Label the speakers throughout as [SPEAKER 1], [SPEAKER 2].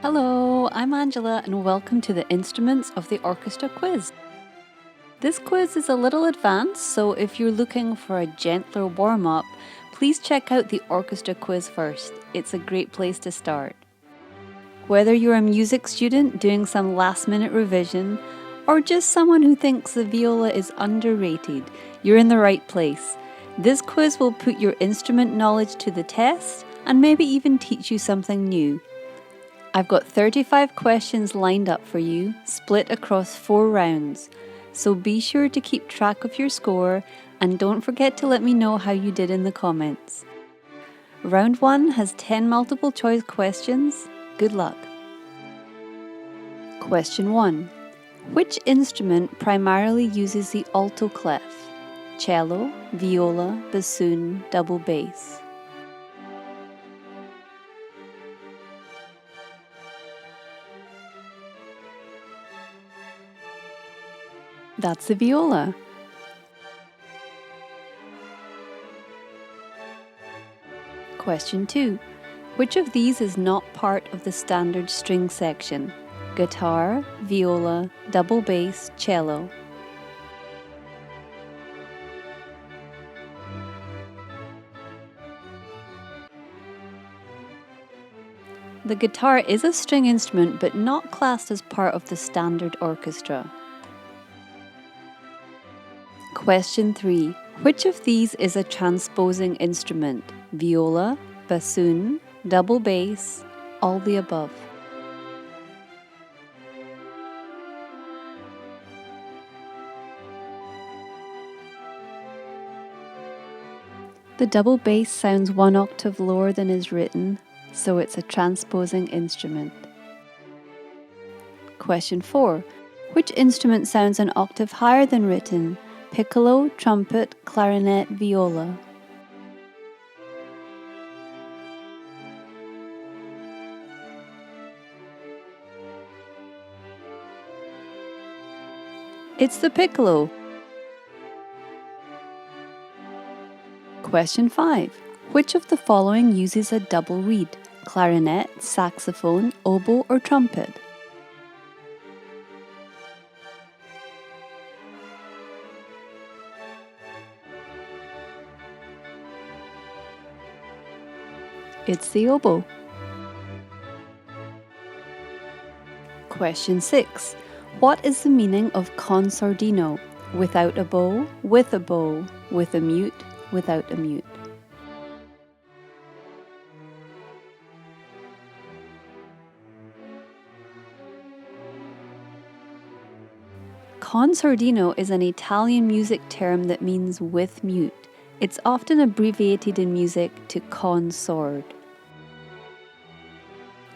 [SPEAKER 1] Hello, I'm Angela and welcome to the Instruments of the Orchestra quiz. This quiz is a little advanced, so if you're looking for a gentler warm-up, please check out the orchestra quiz first. It's a great place to start. Whether you're a music student doing some last-minute revision, or just someone who thinks the viola is underrated, you're in the right place. This quiz will put your instrument knowledge to the test and maybe even teach you something new. I've got 35 questions lined up for you, split across 4 rounds, so be sure to keep track of your score and don't forget to let me know how you did in the comments. Round 1 has 10 multiple choice questions. Good luck. Question 1. Which instrument primarily uses the alto clef? Cello, viola, bassoon, double bass. That's the viola. Question 2. Which of these is not part of the standard string section? Guitar, viola, double bass, cello. The guitar is a string instrument but not classed as part of the standard orchestra. Question 3. Which of these is a transposing instrument? Viola, bassoon, double bass, all the above. The double bass sounds 1 octave lower than is written, so it's a transposing instrument. Question 4. Which instrument sounds an octave higher than written? Piccolo, trumpet, clarinet, viola. It's the piccolo. Question 5. Which of the following uses a double reed? Clarinet, saxophone, oboe, or trumpet? It's the oboe. Question 6. What is the meaning of con sordino? Without a bow, with a mute, without a mute. Con sordino is an Italian music term that means with mute. It's often abbreviated in music to consord.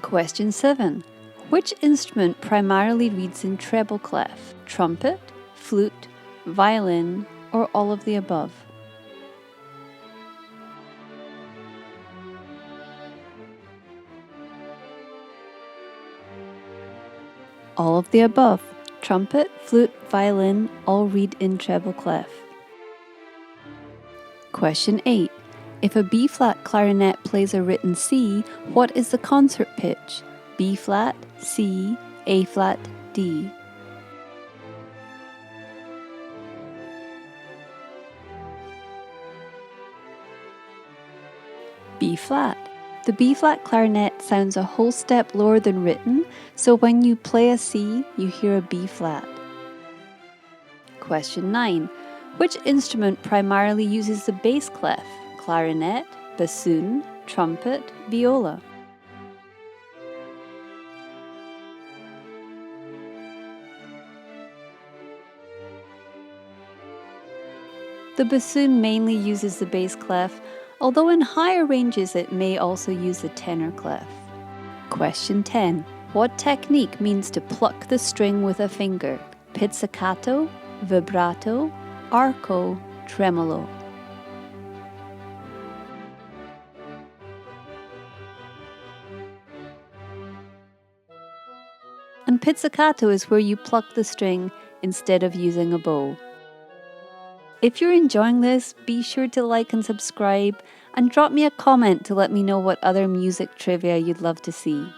[SPEAKER 1] Question 7. Which instrument primarily reads in treble clef? Trumpet, flute, violin, or all of the above? All of the above. Trumpet, flute, violin all read in treble clef. Question 8. If a B-flat clarinet plays a written C, what is the concert pitch? B-flat, C, A-flat, D. B-flat. The B-flat clarinet sounds a whole step lower than written, so when you play a C, you hear a B-flat. Question 9. Which instrument primarily uses the bass clef? Clarinet, bassoon, trumpet, viola. The bassoon mainly uses the bass clef, although in higher ranges it may also use the tenor clef. Question 10. What technique means to pluck the string with a finger? Pizzicato, vibrato, arco, tremolo. And pizzicato is where you pluck the string instead of using a bow. If you're enjoying this, be sure to like and subscribe and drop me a comment to let me know what other music trivia you'd love to see.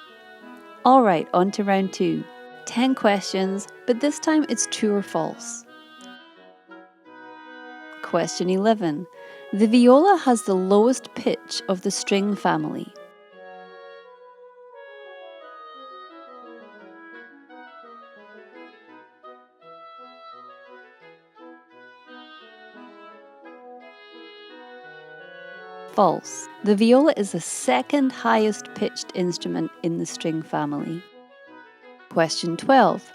[SPEAKER 1] Alright, on to round 2. 10 questions, but this time it's true or false. Question 11. The viola has the lowest pitch of the string family. False. The viola is the second highest pitched instrument in the string family. Question 12.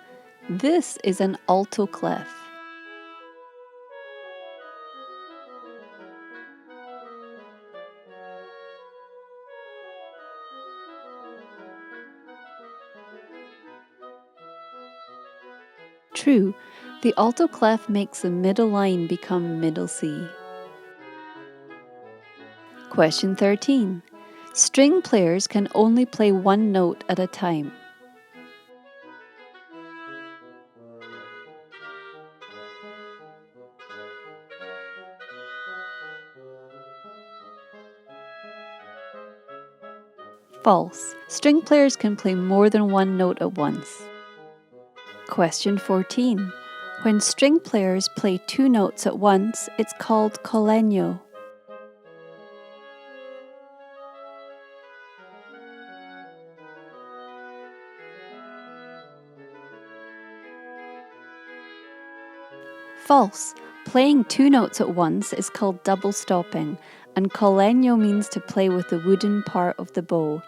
[SPEAKER 1] This is an alto clef. True. The alto clef makes the middle line become middle C. Question 13. String players can only play one note at a time. False. String players can play more than one note at once. Question 14. When string players play two notes at once, it's called collegno. False. Playing two notes at once is called double stopping, and collegno means to play with the wooden part of the bow.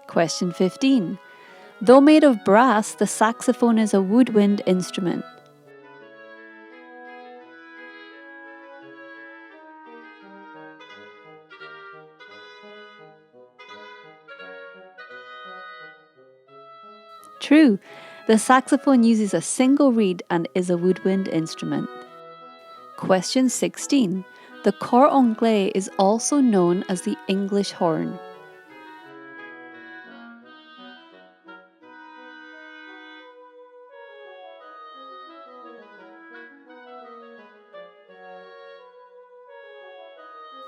[SPEAKER 1] Question 15. Though made of brass, the saxophone is a woodwind instrument. True. The saxophone uses a single reed and is a woodwind instrument. Question 16. The cor anglais is also known as the English horn.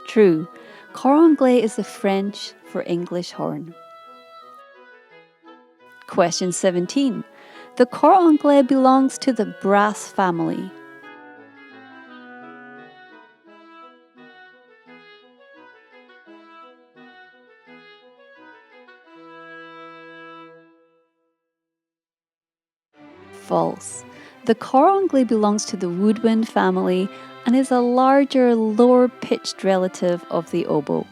[SPEAKER 1] True. Cor anglais is the French for English horn. Question 17. The cor anglais belongs to the brass family. False. The cor anglais belongs to the woodwind family and is a larger, lower-pitched relative of the oboe.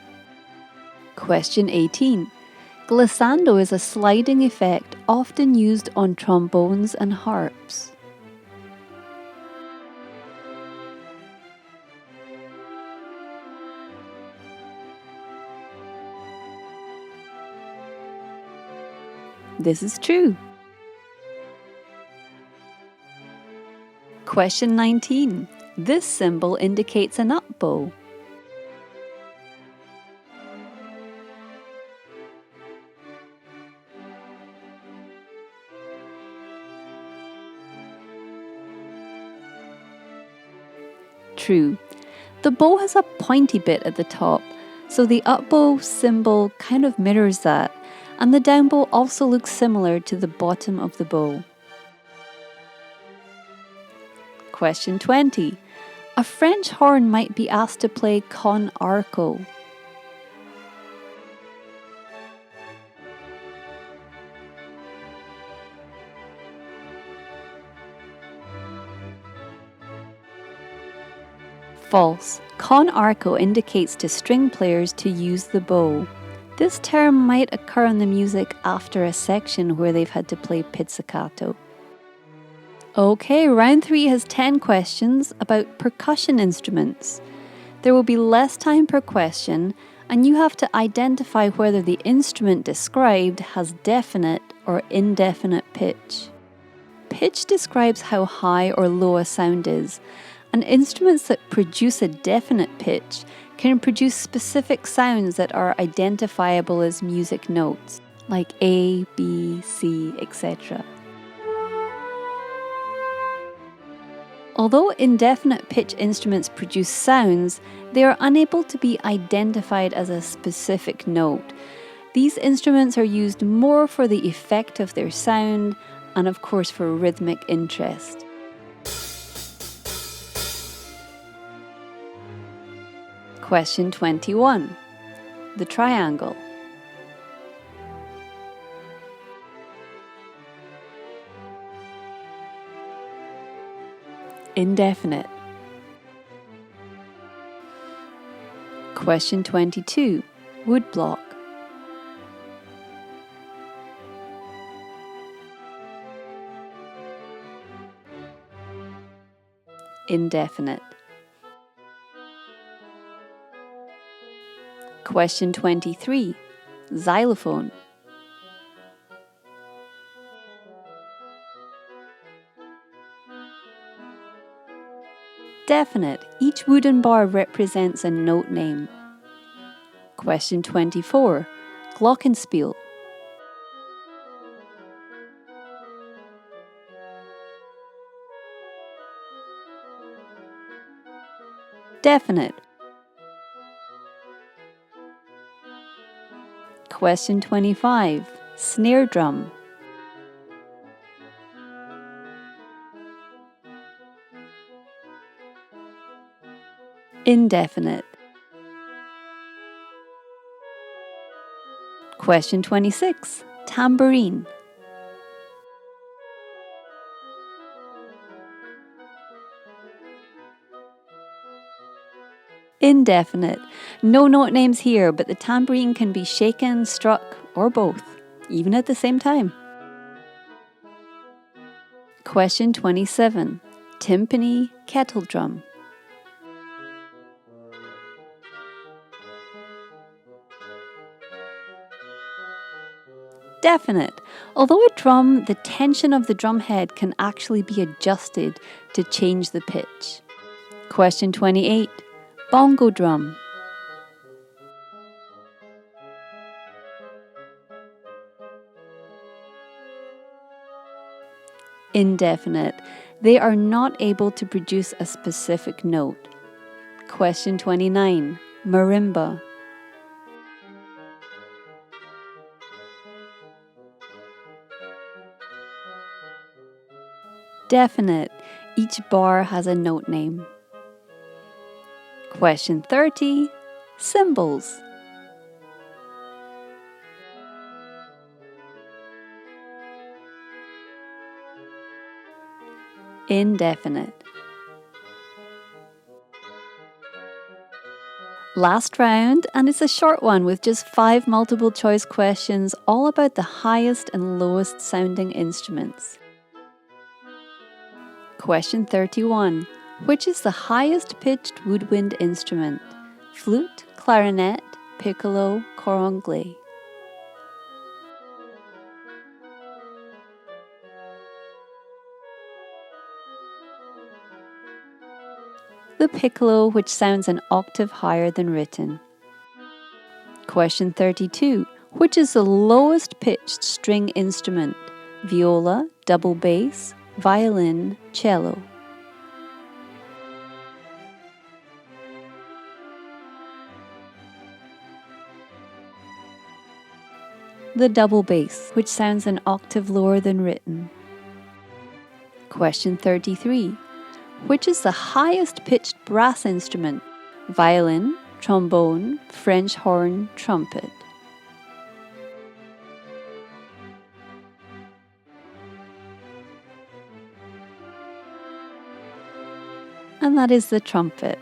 [SPEAKER 1] Question 18. Glissando is a sliding effect often used on trombones and harps. This is true. Question 19. This symbol indicates an up bow. True. The bow has a pointy bit at the top, so the up bow symbol kind of mirrors that, and the down bow also looks similar to the bottom of the bow. Question 20. A French horn might be asked to play con arco. False. Con arco indicates to string players to use the bow. This term might occur in the music after a section where they've had to play pizzicato. Okay, round 3 has 10 questions about percussion instruments. There will be less time per question, and you have to identify whether the instrument described has definite or indefinite pitch. Pitch describes how high or low a sound is, and instruments that produce a definite pitch can produce specific sounds that are identifiable as music notes, like A, B, C, etc. Although indefinite pitch instruments produce sounds, they are unable to be identified as a specific note. These instruments are used more for the effect of their sound and, of course, for rhythmic interest. Question 21. The triangle. Indefinite. Question 22. Woodblock. Indefinite. Question 23. Xylophone. Definite. Each wooden bar represents a note name. Question 24. Glockenspiel. Definite. Question 25. Snare drum. Indefinite. Question 26. Tambourine. Indefinite. No note names here, but the tambourine can be shaken, struck, or both, even at the same time. Question 27. Timpani, kettle drum. Definite. Although a drum, the tension of the drum head can actually be adjusted to change the pitch. Question 28. Bongo drum. Indefinite. They are not able to produce a specific note. Question 29. Marimba. Definite. Each bar has a note name. Question 30. Cymbals. Indefinite. Last round, and it's a short one with just 5 multiple choice questions, all about the highest and lowest sounding instruments. Question 31. Which is the highest pitched woodwind instrument? Flute, clarinet, piccolo, cor anglais. The piccolo, which sounds an octave higher than written. Question 32. Which is the lowest pitched string instrument? Viola, double bass, violin, cello. The double bass, which sounds an octave lower than written. Question 33. Which is the highest pitched brass instrument? Violin, trombone, French horn, trumpet. And that is the trumpet.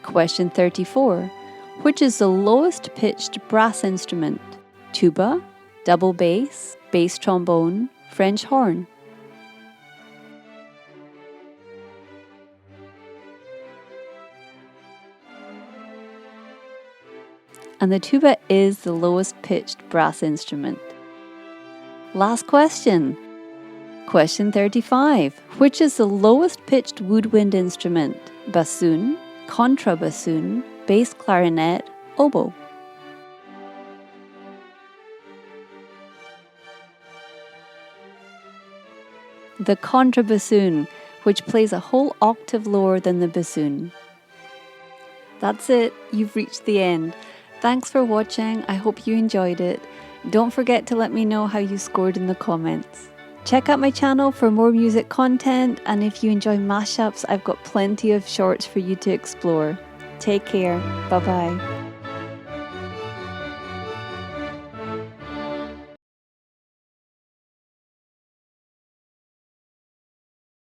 [SPEAKER 1] Question 34. Which is the lowest pitched brass instrument? Tuba, double bass trombone, French horn. And the tuba is the lowest pitched brass instrument. Last question. Question 35. Which is the lowest pitched woodwind instrument? Bassoon, contrabassoon, bass clarinet, oboe. the contrabassoon, which plays a whole octave lower than the bassoon. That's it, you've reached the end. Thanks for watching, I hope you enjoyed it. Don't forget to let me know how you scored in the comments. Check out my channel for more music content, and if you enjoy mashups, I've got plenty of shorts for you to explore. Take care, bye bye.